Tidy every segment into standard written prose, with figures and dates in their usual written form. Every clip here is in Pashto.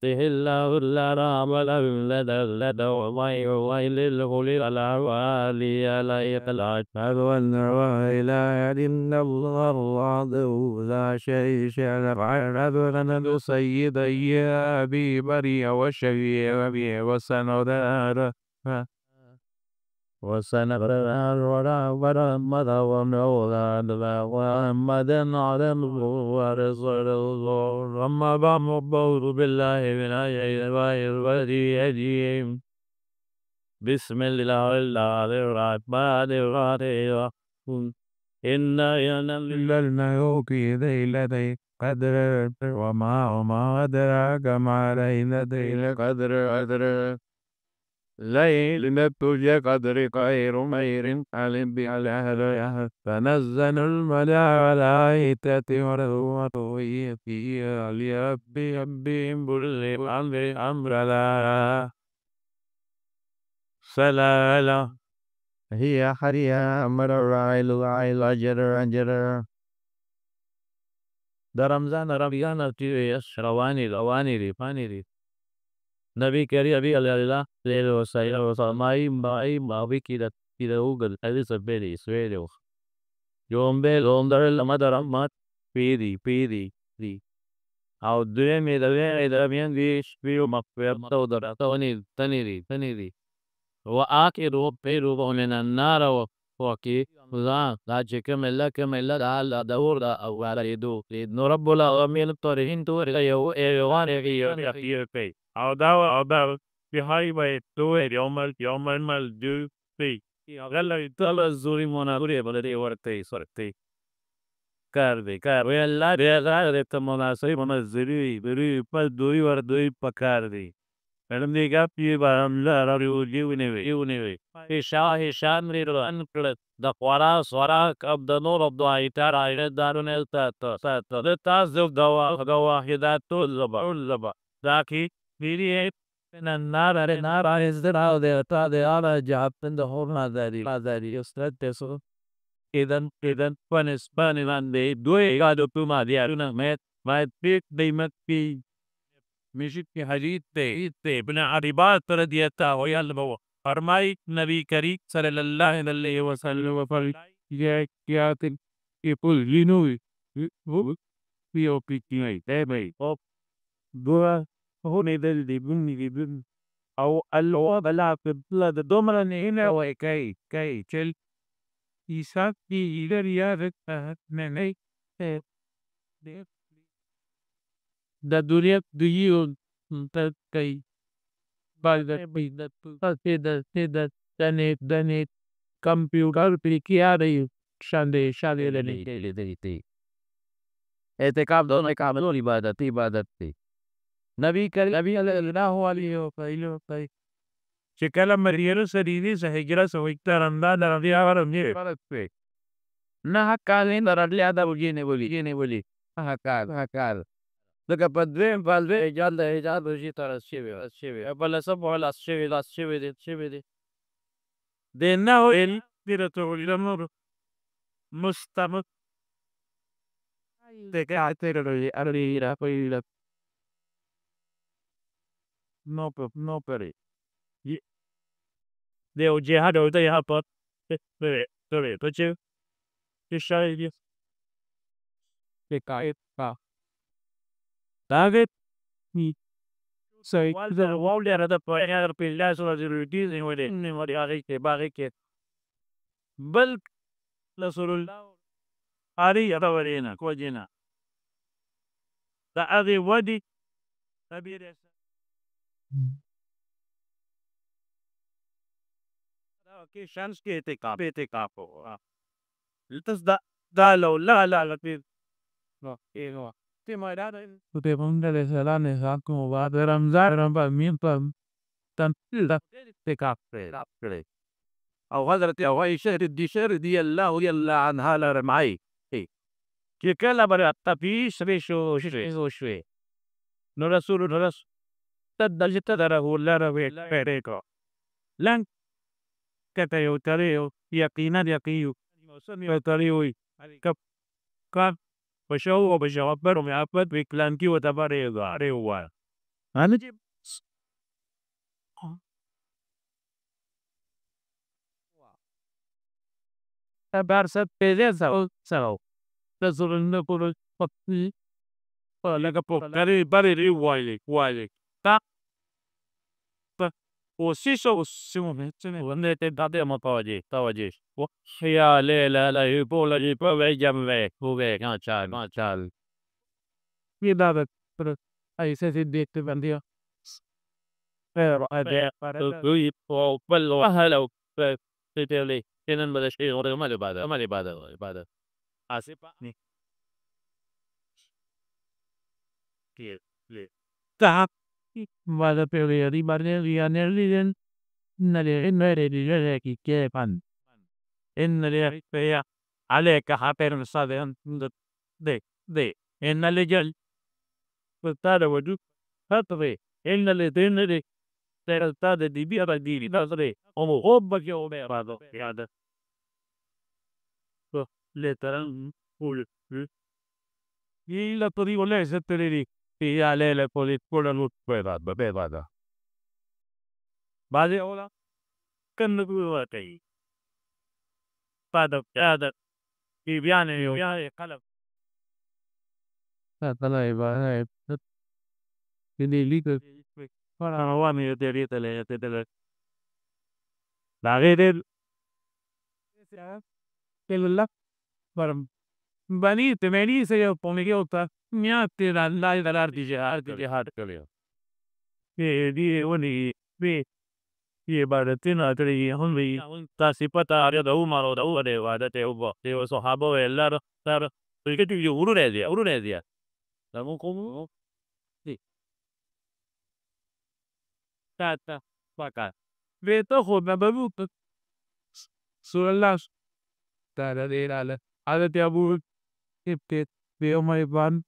الله الرام لدى ويل الغلي الأوالي لا يطلع أشهد أن لا إله إلا الله وحده لا شريك له أنا سيدي يا أبي بري وشفيع أبي وسندار وسنغرر ولا مدى ونولد محمدا على ورسول الله أما بعد مبعوث بالله من الرجيم بسم الله الرحمن الرحيم إنا ينزلنا في ليلة قدر وما أدراك ما ليلة قدر ليلة قدر خير ألم بها تنزل الملائكة والروح فيها لربهم كل أمر لا سلام هي حريا أمر الرعيل أجر در رمضان رمضان رواني رواني فاني نبي كريم أبي الله ليل وسائل ما بي كده وقل أليس بيري سويرو يوم در المدر ما بيدي دي أو دريمي ده بين ديش بيو مقبر تودر تنيري وآخر بيرو من النار وكي لا كمل لا دور أو على يدو رب العالمين الطريقين تور يوان يغير أو داو بهاي تو يوم المال دو في غلا يطلع زوري مناوري بلدي ورتي كار ويلا ريلا رتمنا سوي منزري بري دوي بكاردي Madam they got you by you Hishan read the Quara Swara of the Lord of the Itar I read Darun the task of Gawa Hidato Laba Daki mediate and Nara is the now they are job in the whole that you said so. Idan one is burning and they do a god of Puma the Aruna met my big they must be مشيت في حديث ابن عربات رضي الله عنه فرمائے نبی کریم صلی اللہ علیہ وسلم क्या people you know you picking it of dua هون دل او الوضع في البلد ضمن هنا وكي تل يساقي إلى رياضة مني da dunia duyu ta kai ba da da dane computer pe kiya rahi shande le etikab dono काम लो इबादत थी नबी sallallahu alaihi wa sallam شكل مريرو سريري سهجرة سويكتا رندا دربيا ورمي فرق ना काले नरले ada begini hakal Look but then Valve Jalla Vegeta Shivi. But some more last Shivi. Then now in Pirato Mustam. The guy take no peri. The Ojihado they have but sorry, but you show you. The guy target me. So the wall there at the point of pillars was reducing with it. What the barricade. Bulk la Surul Ari Atavarina, Quagina. The other wadi Tabires. Okay, Shansky take up. Let us dalo la pit. No, no. Te ponga de salane saco va de ramzar pa mimpam tan te capre او حضرت او شهر دي الله يلا عنها لا معي كي كلا بر التفيش بيشو شوي نو رسول تدل تدره لا روي بيريكو لن كتيو تريو يقيو سمي تريو كاب بشو بشو بر معبد بكلان كي وتبريغا ريوا أنا جيب Barça beleza o céu. Tesourando por o papi. Olha pô, peraí, Wiley. Tá? O xixo o simulmente né. Onde tem dado uma pode. O ya la e bola de pove jamve. Ove ganchal. E dava para aí se dette vendia. Pero ada para o quello hello. Tele. Tenen بده شيء غير ما له بعد. Asipa ni le. Ta vada per rimanere nell'iden nelle nere di che pan. Nelle pea ale ka haper sadan de nelle gel portare wadu hatre nelle tenere realtà di via di nasre omo hobba che o merado yada letteran ul il pericolese per i ale le politica non bevada بعد أولا كان نقول كي بعد هذا في بيان قلب هذا يبقى ini liga para awami dari tele la rede la para bani te meri se yo pone que otra mia te la arte hard kaliya ye di woni be ye bara tina tele hon be ta sipata ya da umaro da ure wa da te ubo te sahabo ellaro tar perché tu urunesia la mo come sì ta paka ve to ho na babu sulla Tara de la ada te abu te veo mai van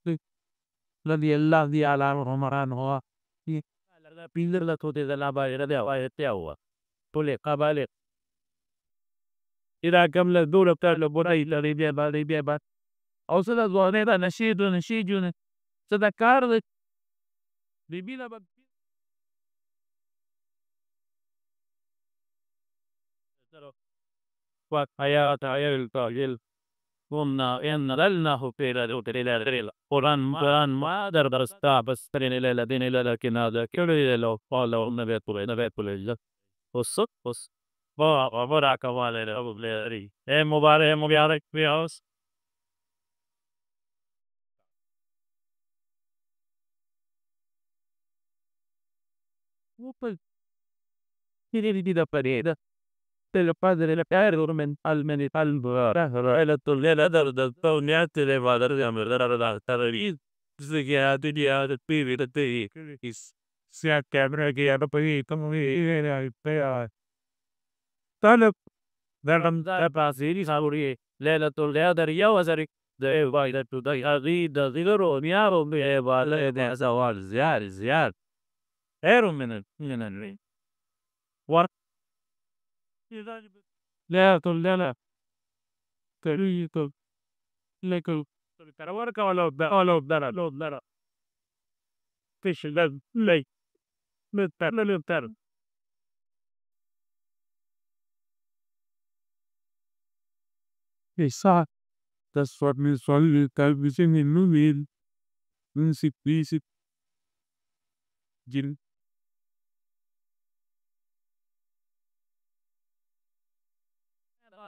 la di la di ala romaran ho la piller la tote de la ba era de wa te awa pole qabale ila kam la dole بتاع البراي la ribia ba اوصل الظاهره نشيد تذكر ribila ba وحياة الطاجل قمنا إن ظلناه في الريل قرآن ما درستا بس ترين إلى الذين إلى لكن هذا كل لو قال لو نبيت بول بص بارك الله أبو بلاري مبارك في هوس وقل تريد da parede del padre la permen almeni albara la tollera da toniate le vadar di amerdara da tarari zigati di ad pivi da te is sia camera che era poi come era per talab dalam da pasiri saburi lela tollera da ria wazari da vai da tu da adi da zigaro miaro be vale da zawal ziar ero menen war لا لا كريتو لكو كراوركا ولا دارا فيش لا لي متر Esa, das formisolle talvez em número, principis, gil.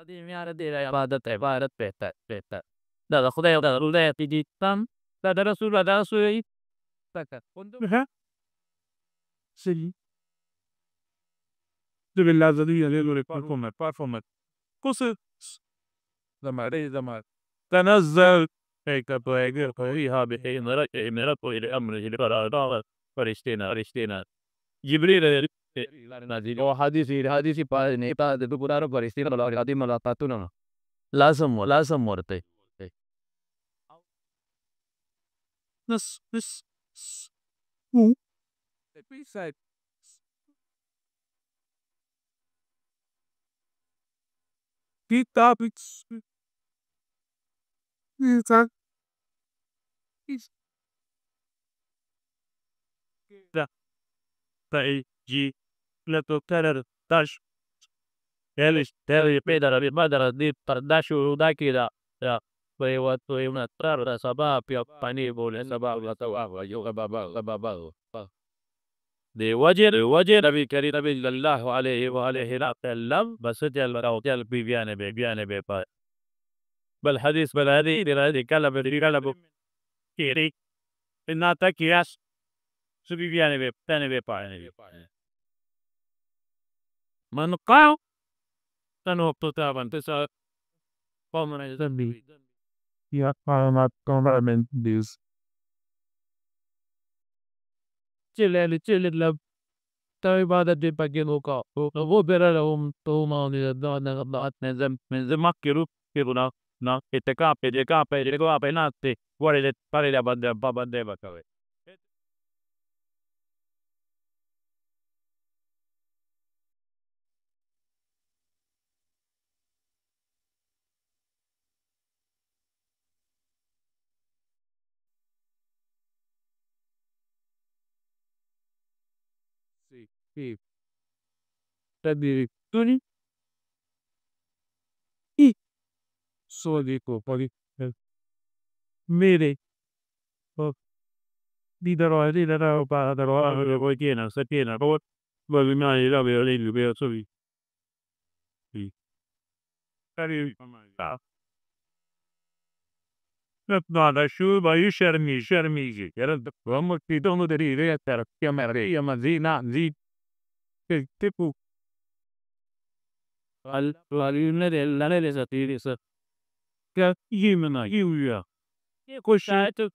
دي ميارة دي عبادة بيتا ده خدای ده روله تیجی تام ده رسول تکا ها سری ده بالله زدی یه لوری پرفورمت کوس زمان تنزل هيك بيجي فيها بحين مرات إلى أمر إلى قرار فرشتنا جبريل نازل حديثي pas ne de pura فرشتنا الله هذه ملاقاتنا لازم مرتي نس beside the topics is tai ji leto terer dash elish تري بيدر بدر دي داشو داكيدا يا ويوتو يونا ترى سباب يا بني بول سباب لا تو يوغا بابا بابا دي وجه نبي كريم نبي الله عليه وآله وسلم بس جل بيان بي بالحديث بالهدي دي كلام kiri nata kias subi viene be pane من قاو تنو تتابن تسا قومنا zambi ya para government this chile la تاي بعد دي باجينو كا هو بيرا لهم تو ما من زمان كيرو نا اتكا ناتي guarda fare la bandeva cavolo sì tadi tuni i solito poi mere di darò pa darò poi tiena se tiena poi voi mi la vero lì vero so sì tadi no da shu ba yu shermi ji era vamo ti dono di dire per chiamare io ma zina zi tipo al nelle satiri sa che yimna yuya cosciato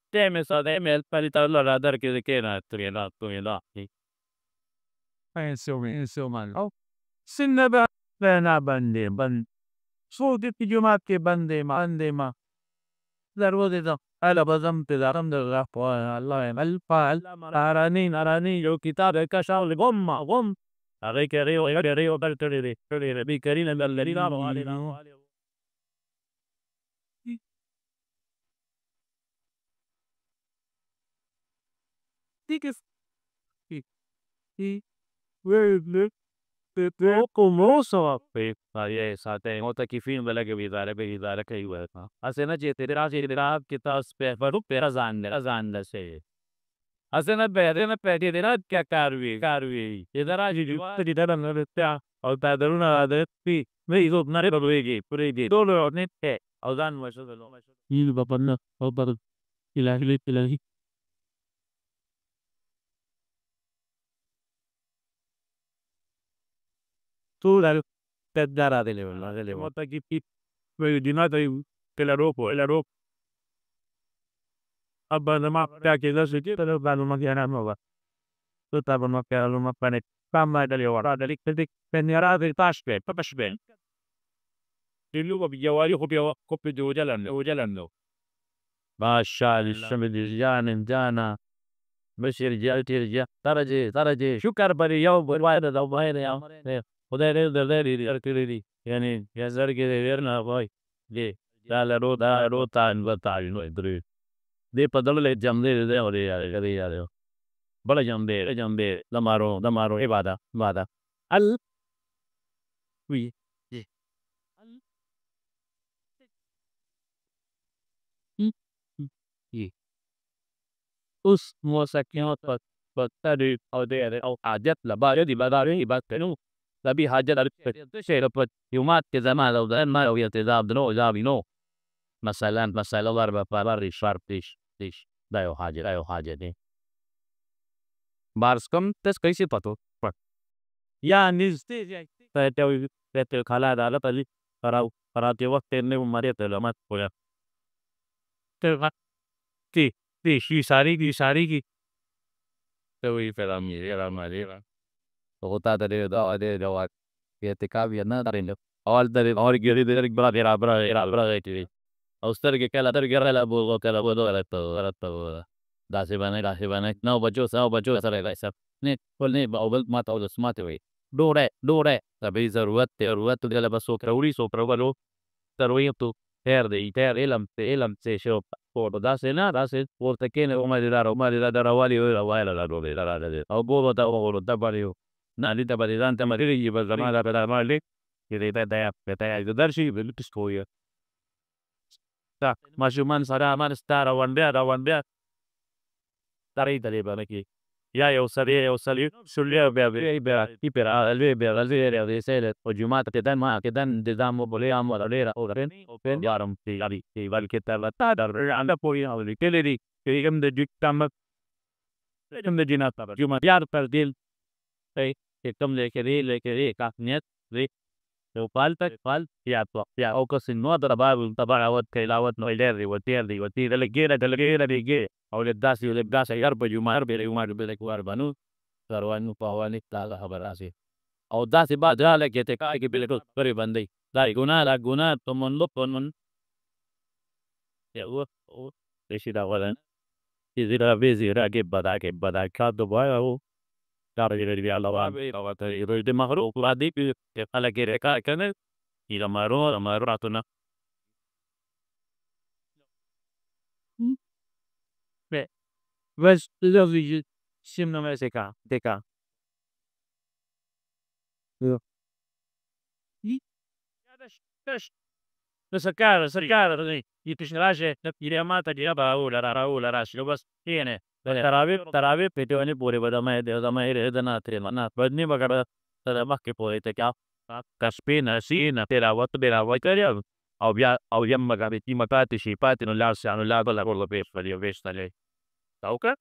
teme sa teme il parità allora dar che na triela to ila insomma oh sinna ba na ban so di jumat ke bande ma ضروري ده أنا بزمت درمد الرفوع الله الفا أراني لو كتاب كشاول غم أريك ريو بلتري بكرين الذين آمنوا تيكس وين como so pe ye sa te ngota ki film bela ke bidare ke yuwa asena je tera kita spe varu pera zanne se asena pe tera kya karvi idara ji di dara na ta au ta daruna da pi me izo nare babegi pure di dolo ne te au dan ma so il babanna au bar ilahi tu dal dara dele mota ki pi di nata te la ropo abba ma ta ke da se te la balu ma yana ma tu ta ba ma ka lu ma pane pamma dali ora dali kedik penera del tashbe papashbe Dilluga biyawari kopya وجلن ما شاء الشمل جانا بشير جالتي درجة شكر بري يوم بالواحد لو باين يا خدای دردی ارتدی يعني يا زرق غيرنا باي دي لا رو تا نو ادري دي بدل le jamde de ore ya bala jamde lamaro ibada al wi उस मौसीक़ियों पर अवधेय أو حاجات لبارد بداري بكنو لبي حاجات الشيء لبت يومات كزمان لو ده ما لو يتذاب دنو مثلا ضرب باري شرب تيش ده يو حاجة دي بارسكم تس كيسي باتو يا نزتي تتو خلا دالا بلي فراو وقت إنه مريت لما تقول تي شي ساري كي توي فلامي يلا مالي وقتا تري دوات يتكاب ينا ترينو أول تري أول كيري تري برا كيري أوستر كلا تري كلا بو رتو داسي بنا نو بجو سر رئيس نه كل نه أول ما تقول سمعت وي دورة تبي ضرورت ده بس سو كرولي سو كرولو تروي تو تير إلم تشوف پورته داسې نه داسې پورته کېنې عمر دا راوالي وایله راډولې او ګورو ته وغورو ته بړیو نه دلته به دې ځان ته ملګري بس زما دا راډې چې دی درشي پشتو یې ماشومان سره امان ستا روانبیا درې ته دې به کې یا یو سړی شولې بیا لوی په جومات کېدن نظام وبلیام open یارم چې بلکې تا در پوری او لیکلي دي چې هم د جنات جومات یار پر دل چې کوم لیکلي کافنیت یو فال یا او که سنو در تبعوت کلاوت نو لري وتیر لګیره او داسې یار په جومات به کوار بنو سروانو پاوانی تا خبر راځي او داسې بعد حاله کې ته کې بالکل پرې باندې دا ګناه ته من او شي دا ولن چې زیرا به زیرا کې بدا کا دوباره او دا لري الله او ته یې د مغرب وادي په حاله کې رکا کنه الى مارو راتونه بس لوي شم نو مسکا دکا سرکار یتشراشه یریماته دی راو راشه بس اینه تراوی پټونی پورې بدمه دنا ترمنه بدنی بغیر سره مخکې پورې ته کا کسبې نسینه تلاوت کړو او بیا مګابې چې مکاتې شي پاتې نو لاس انو لا بل ورل به فلیو وېستلې تاوکه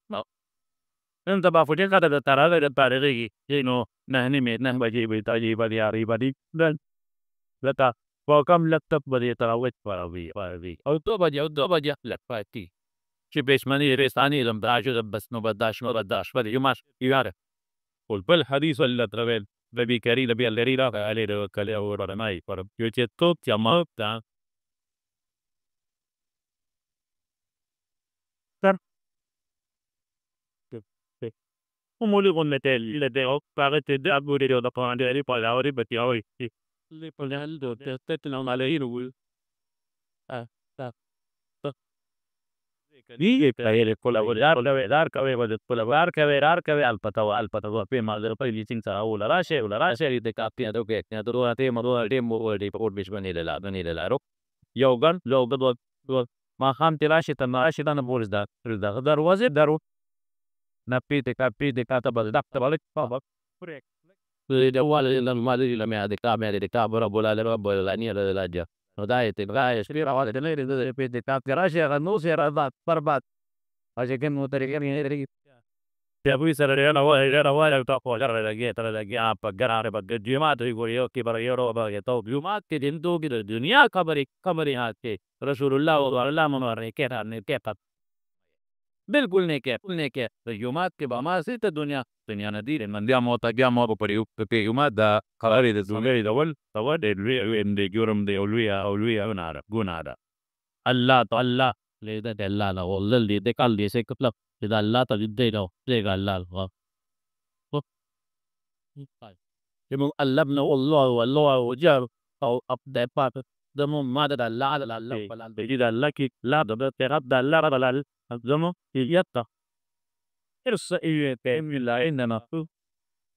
نن ته په فوټه کاته د تراوی د پارېږي نو نه بجې به تاجي باندې یاري باندې لتا وکم لکتب باندې تراوت پاروي او تو بجې لکپاتي چې بسمنی رسانی لم راجو بس نو بداش باندې یماش یاره ول الحديث اللي ترول ببي كري لبي اللي را عليه کله او ورنای پر یو چې تو تما تا تر ومولي غنته اللي ده فقط ده ابو ريو ده قاعد عليه بالاوري بتياوي اللي بلال ده تتلون عليه نقول دی پرې کوله ودار کوي ود کولار کوي الپتو په مازه په لیچین سره ول راشه د کاپیا د کې نه دروته مو دې په اور بش باندې لا یو ګن ما خام تلاشه تماشه دنه بولز دا دروازه درو نه پیته کاته بل دکته بل پرې د اول لمه د کابره بولاله نه لاجه نو دایته غای شری راواله نه په دې تاسو راشه غنو سره ذات پربات اجه کې نو طریقې نه لري بیا وې سره نه وای ته خو لري تر لګي اپ ګراره بګ جماعت وي یو کې بر یو به ته جماعت کې دندو کې د دنیا خبرې هاته رسول الله او الله منور کې نه کې بالکل نه کې جماعت کې به ما سي ته دنیا نه دی من بیا مو په یو کې جماعت دا قرارې د زولې دول تو د وین د ګورم د اولویا ګناره الله تعالی لیدا د الله لا ول دې د کال دې څه کپل دا الله تعالی دې نو دې الله يمو قلبنا والله وجار او ابدا بات دمو ما د الله على الله بلال بيجي الله كي لا د رب الله بلال دمو يتا ارس ايتم لا اننا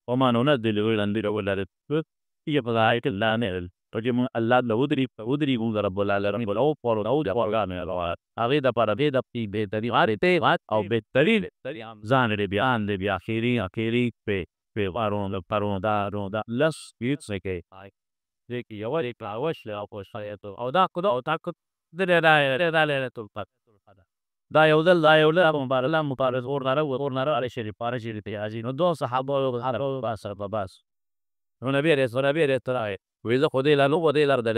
وما ننزل الا عند ولا يبغاك لا نل تجمع الله لودري رب العالمين ولو فور او د ورغان هغه د پر به د پی به تری غارته او به تری ځان لري بیان دی بیا اخیری په پرون دا لس پیڅ کې دې یو لري پلاوش له او شایته او دا کو او تا کو دې دا یو له مبارز ورناره علی شریف پارشي ته اجي نو دو صحابه بس نو نبی رسول ترای ویزه خودی لا نو ودی لر دل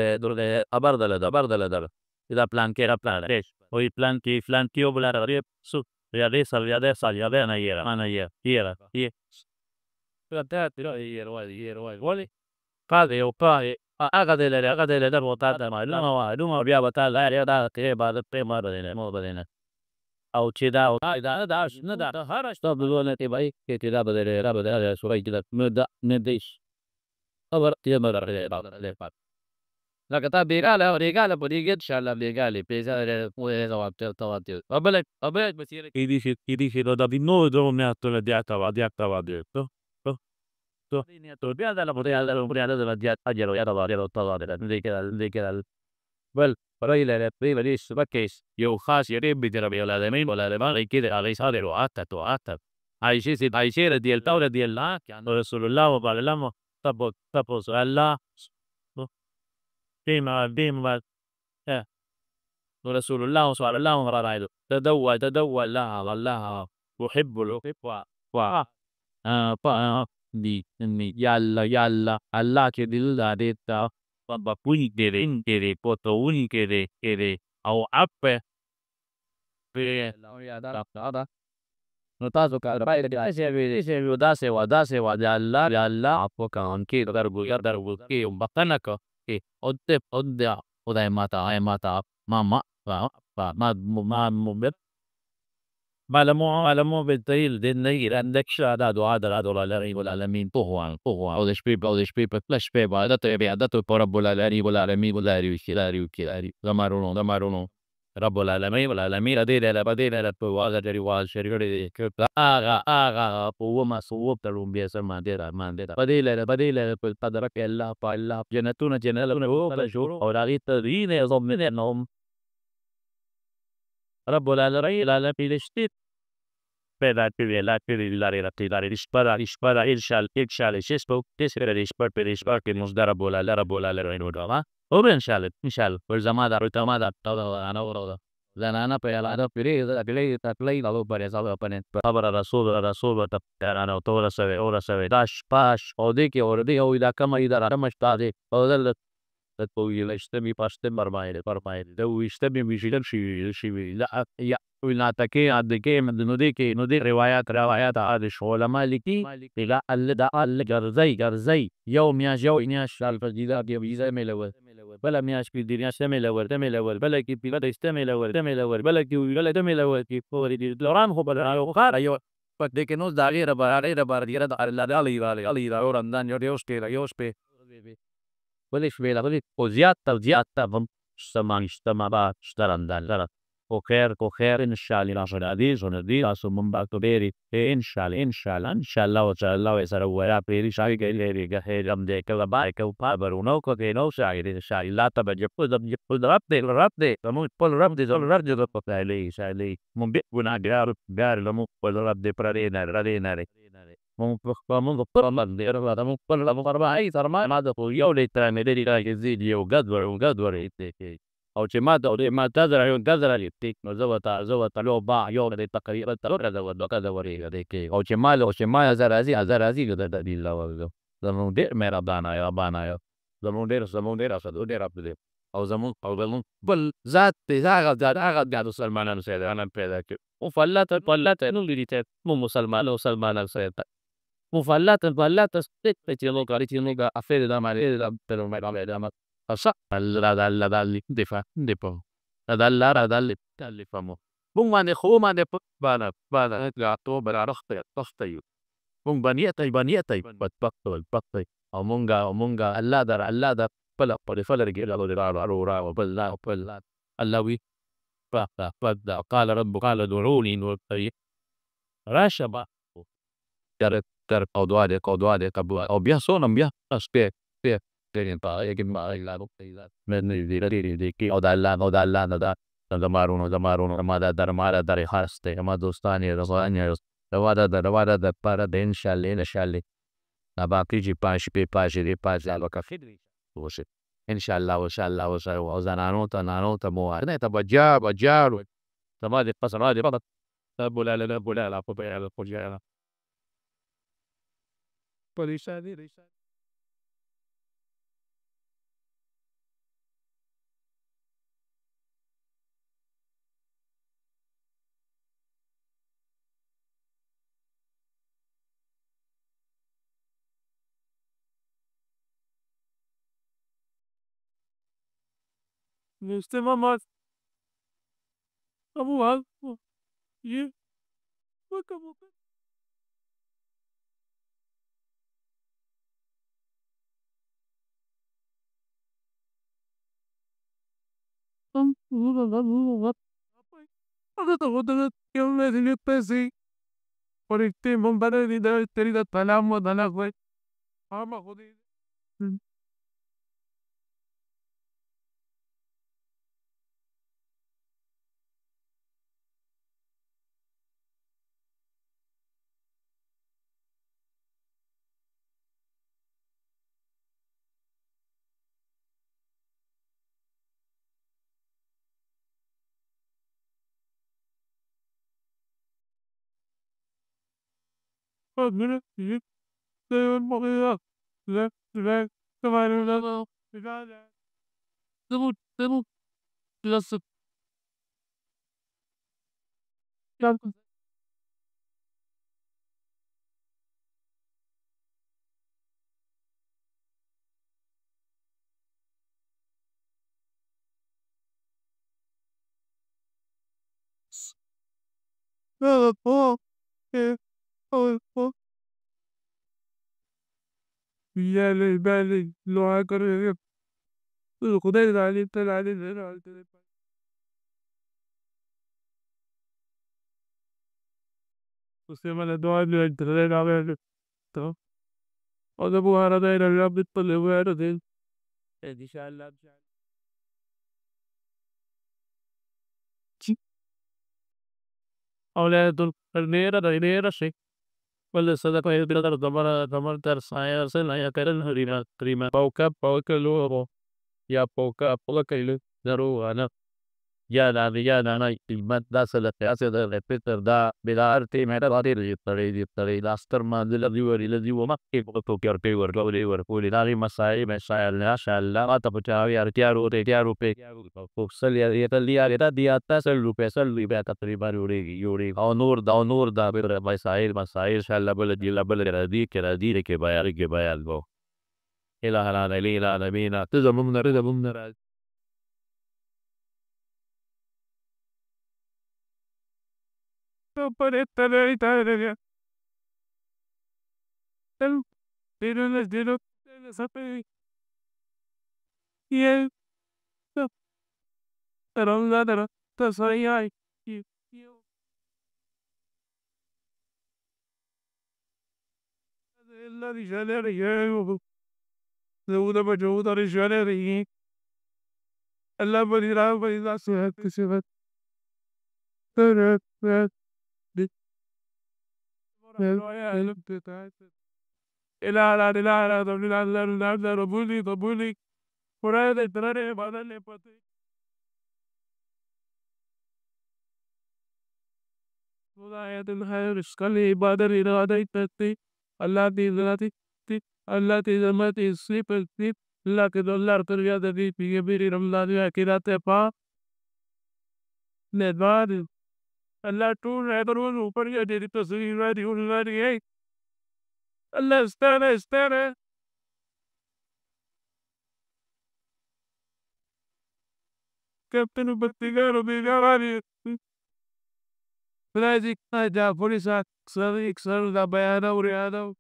ابردل دا پلان کې وی پلان کې وبلا ری سو یا دې سال نه یې ته یې وای پاده یو پای هغه دل وتا د معلومه بیا وتا لا دا کې بعد په مو بدنه او چې دا نه دا هر څه بلونه تی بای کې دا بدل سورې کې نه دیش خبر یې مدار لکه تا بېګاله په دې کې انشاءالله بېګالې پیسې تواتر بله بصیرت kedi si da di noi dove atto la dieta va detto to بیا دا له خدای د اجر او تواتر دې کې بل برای لري سبکیس یو خاص یری بیدر بی العالمین والعالمان کې د هغه سره رعایت عائشه رضی الله رسول الله و علم تپوس الله دیم رسول الله صلی الله علیه تدوى الله يحب و ni yalla Allah ke dil da deta ba puni kere poto uni kere au appe pe la no tazo ka rai da se wa yalla apo kan ke dargu ke bakana ka ke odda mata mama ma معلمو بالدليل دين نير عندك شهادة دعاء العالمين طهوان او د شپې په فلش په عبادت په رب العالمین ولاري زمارونو رب العالمین دې په واځه لري واز شریړې کې آغا په وما صوب تلوم بیا سم دې بدیل په قدر کې الله په الله جنتونه او شروع او راغی تدین ضمن انهم رب العالمین la rispara il shal شسبو تسر rispar per rispar che nos darà bola la o ben shal والزمادة رتمادة أنا ورا زنانا بيلا بري ذا تلاقي لو بري سالو بنت خبر الرسول أنا ورا سوي داش باش أوديكي أو إذا كما إذا رمش تادي أودل تقول يشتمي باشتم برمايل لو يشتمي بيشيل شيء لا يا ولاتكي عدكي من نودي روايات هذا علماء لكي إلى جرزي يوم ياش الفجيدا بيزا ملول بلا مياش بيدينيا تملول بلا كي بلا تملول بلا كي ولا تملول كي فوري لوران هو بلا خار أيوه فديك نوز داغي ربار ديرا علي اورندان يوش بي وليش بيلا وزيادة هم اجتماع اشترندان coger إن شاء الله نشر الحديث وندي أسمع من بعد بيري إن شاء الله وسلوا يا بيري شاي كيري كهير أم ده كلا باي كوبا برونو كينو شاي لا تبجح جب ربدي تمو بول ربدي جب شاي من بيكون جار لمو بول ربدي برادينا مو بخمن بطلنا دير مو بول ربدي أي ترى ما ده يولي ترى مدري لا يزيد يو قدور يتكي او چې ما تزرع لتیک نو زوتا لو با یو د تقریبا تلور دا ورې د کې او چې ما زرازي د دې لا زمون ډېر مهربانه بانا زمون ډېر اسد او زمون بل ذات هغه د مسلمانانو سره انا پیدا کړ او فلت نو لري مو مسلمانانو سره مفلت ست چې لو کاری افیر د مالې د مې صح la dalle dalle famo bung mane خو mane bana gato bana رخت bung banieta bat او مونږه الله دا بل فلر کې را بل الله وی قال رب قال ادعوني راشبا در قدوه او بیا سونم بیا اسپه او د الله دا زمارونو ما در هسته ما دوستانی رضوانی رواده د پر د ان شاء الله na باقی جی پاش الو کا خدری وشه ان شاء الله او زنانو ته مو نه ته بجار تما دي قصر دي بطل بولا په بیان خوجاله پریشانی Este mamá, vamos y como Ada to hoda que me dice pesi por este bombardeo de terida talamo dana fue ama jodi mira y de morir le tomar la debut las nada po oh يا بالي لو هاكر خدای علي تل علي उससे मैंने दुआ भी तेरे नाम है तो और जब वो हरा था रब बिल्कुल हुआ है तो दिन ان شاء الله اولاد النيرة شيء ولا صدق ما يبي دمر ترسايا سلا يا كرن هرينا بوكا لورو يا بوكا كيلو درو انا ya na ilmat da sala qiyasa da repeater da bila arti meta da di laster ma della di wa makki ko kyar pe war ko li nari masai masha Allah ma ta pacha ya tiya rupe ko sal ya ta liya ya diya ta sal rupe takriban yuri au nur da bir masail shalla baladi ke bayal go ila hala ila nabina tazamumna Para estar ahí, pero les dieron les hace y él pero nada tas ahí hay y la رجال رجال زود بجود رجال رجال الله بدي سهت كسبت ترى إلى على ربولي فراد ترى بدل پتہ خدایا دل ہے اس کا عبادت ارادہ تتی اللہ دی ذاتی اللہ دی ذمت اسی پر اللہ کے دلار تر یاد دی پی بیری رمضان یا کراتے پا نباد اللہ تو نبرون اوپر یا دی تصویر دی اللہ دی اللہ استانا کپتن بتگارو بیگاری Plastic da polisa sarı da bayana oraya da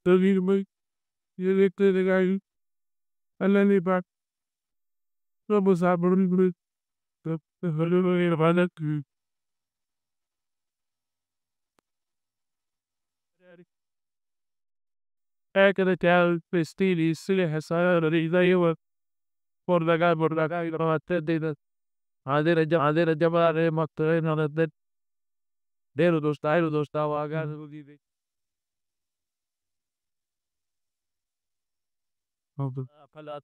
tabii mi yedekte de gayet Allah ne bak bu sabırın bir böyle bana Ekada tel pestili sile hasara rizayı var portakal rahatte dedi hadi rajabare maktere naladet dero dosta vaga dedi فلا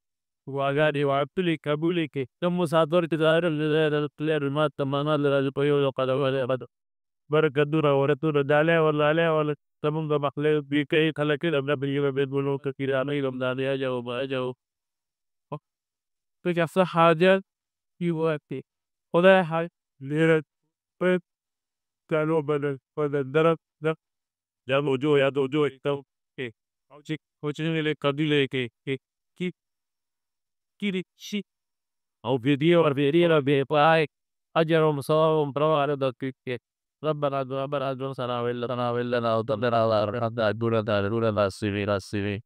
وغادي وعبتلي كابوليك ثم صادرت ظاهر الكلير ما تمانا للبيو قد بركة دورة ورتورة دالة ولا تمام ده مخلي بيكي خلك ابنا بيجي بيقولوا كثير أنا يوم داني أجاو ما أجاو فكيف حاجة في وقتي وده حاجة ليرة بيت كانوا بدل درب ده جاب وجوه يا وجوه تو كي هوشي لك كدي كي كيري شي أو فيديو بيباي أجرهم صوم برا على دقيقة ربنا سنا ولا وطلنا على رحمة دون دار دون السيري